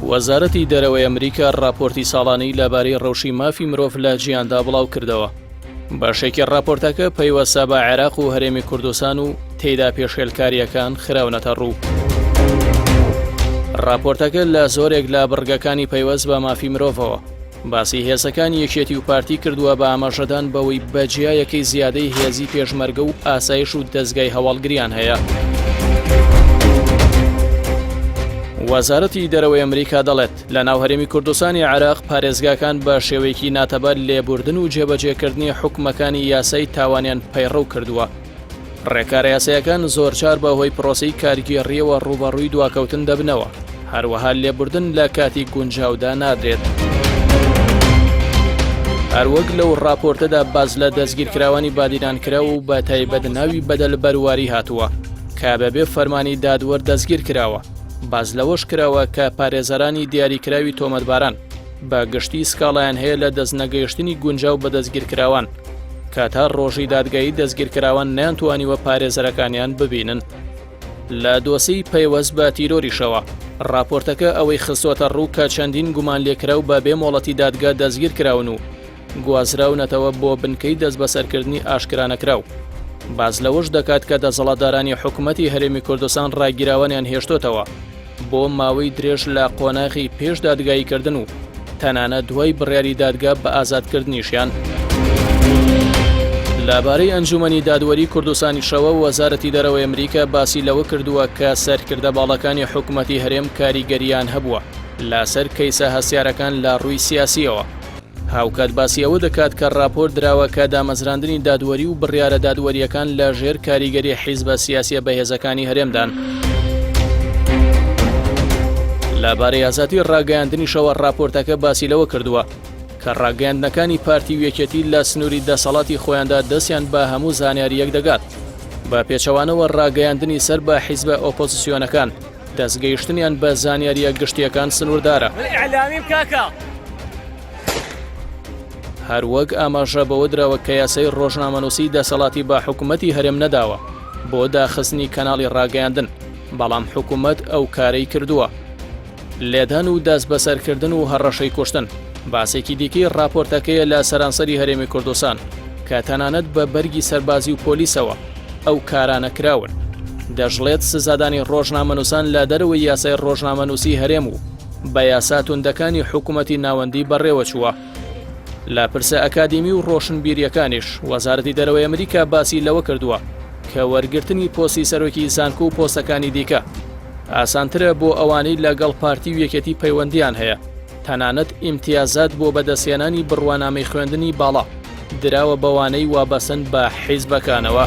وەزارەتی دەرەوەی ئەمریکا راپۆرتی ساڵانەی لەبارەی ڕەوشی مافی مرۆڤ لە جیهاندا بڵاو کردەوە. باشێکی راپۆرتەکە پەیوەستە بە عێراق و هەرێمی کوردستان و تێیدا پێشێلکاریەکان خراونەتە ڕوو. راپۆرتەکە لە زۆرێک لە بڕگەکانی پەیوەست بە مافی مرۆڤەوە باسی هێزەکانی یەکێتی و پارتی کردووە بە ئاماژەدان بەوەی بەجیایەکەی زیادەی هێزی پێشمەرگە و ئاسایش و دەستگای هەواڵگریان هەیە. وەزارەتی دەرەوەی ئەمریکا دەڵێت لە ناو هەرێمی کوردستانی عێراق پارێزگاکان بە شێوەیەکی ناتەبەر لێبوردن و جێبەجێکردنی حکومەکانی یاسای تاوانیان پەیڕەو کردووە. ڕێکارە یاسایەکان زۆرجار بەهۆی پرۆسەی کاریگەڕیەوە ڕوبەڕووی دواکەوتن دەبنەوە، هەروەها لێبوردن لە کاتی گونجاودا نادرێت. هەروەک لەو راپۆرتەدا باز لە دەستگیرکراوانی بادیرانکرا و بە تایبەت ناوی بەدەل بەرواری هاتووە کە بەبێ فەرمانی دادوەر دەستگیر کراوە. باز لەوەش کراوە کە پارێزەرانی دیاریکراوی تۆمەتباران بە گشتی سکاڵیان هەیە لە دەستنەگەیشتنی گونجاو بە دەستگیرکراوان کە تا ڕۆژی دادگایی دەستگیرکراوان نەیانتوانیوە پارێزەرەکانیان ببینن. لە دۆسی پەیوەست بە تیرۆریشەوە راپۆرتەکە ئەوەی خستوەتە ڕوو کە چەندین گومان لێکراو بە بێ مۆڵەتی دادگا دەستگیر کراون و گوازراونەتەوە بۆ بنکەی دەست بەسەرکردنی ئاشکرانەکراو. باز لەوەش دەکات کە دەسەڵاتدارانی حکوومەتی هەرێمی کوردستان ڕاگیراوانیان هێشتۆتەوە بۆ ماوەی درێژ لە قۆناغی پێش دادگاییکردن و تەنانەت دوای بڕیاری دادگا بە ئازادکردنیشیان. لەبارەی ئەنجومەنی دادوەری کوردستانیشەوە وەزارەتی دەرەوەی ئەمریکا باسی لەوە کردووە کە سەرکردە باڵەکانی حکوومەتی هەرێم کاریگەریان هەبووە لەسەر کەیسە هەسیارەکان لە ڕووی سیاسیەوە. هاوکات باسی ئەوە دەکات کە راپۆرت دراوە کە دامەزراندنی دادوەری و بڕیارە دادوەریەکان لە ژێر کاریگەری حیزبە سیاسیە بەهێزەکانی هەرێمدان. لەبارەی ئازادی ڕاگەیاندنیشەوە راپۆرتەکە باسی لەوە کردووە کە ڕاگەیاندنەکانی پارتی و یەکێتی لە سنووری دەسەڵاتی خۆیاندا دەستیان بە هەموو زانیاریەک دەگات بە پێچەوانەوە ڕاگەیاندنی سەر بە حیزبە ئۆپۆزیسیۆنەکان دەستگەیشتنیان بە زانیاریە گشتیەکان سنووردارە. هەروەک ئاماژە بەوە دراوە کە یاسای ڕۆژنامەنووسی دەسەڵاتی بە حکوومەتی هەرێم نەداوە بۆ داخستنی کەناڵی ڕاگەیاندن، بەڵام حکوومەت ئەو کارەی کردووە. لێدان و دەست بەسەرکردن و هەڕەشەی کوشتن باسێکی دیکەی راپۆرتەکەیە لە سەرانسەری هەرێمی کوردستان کە تەنانەت بە بەرگی سەربازی و پۆلیسەوە ئەو کارانە کراون. دەژڵێت سزادانی ڕۆژنامەنووسان لە دەرەوەی یاسای ڕۆژنامەنووسی هەرێم و بە یاسا توندەکانی حکوومەتی ناوەندی بەڕێوە چووە. لە پرسە ئەکادیمی و ڕۆشنبیریەکانیش وەزارەتی دەرەوەی ئەمریکا باسی لەوە کردووە کە وەرگرتنی پۆستی سەرۆکی زانکۆ و پۆستەکانی دیکە ئاسانترە بۆ ئەوانەی لەگەڵ پارتی و یەکێتی پەیوەندیان هەیە. تەنانەت ئیمتیازات بۆ بەدەستێنانی بڕوانامەی خوێندنی باڵا دراوە بەوانەی وابەسن بە حیزبەکانەوە.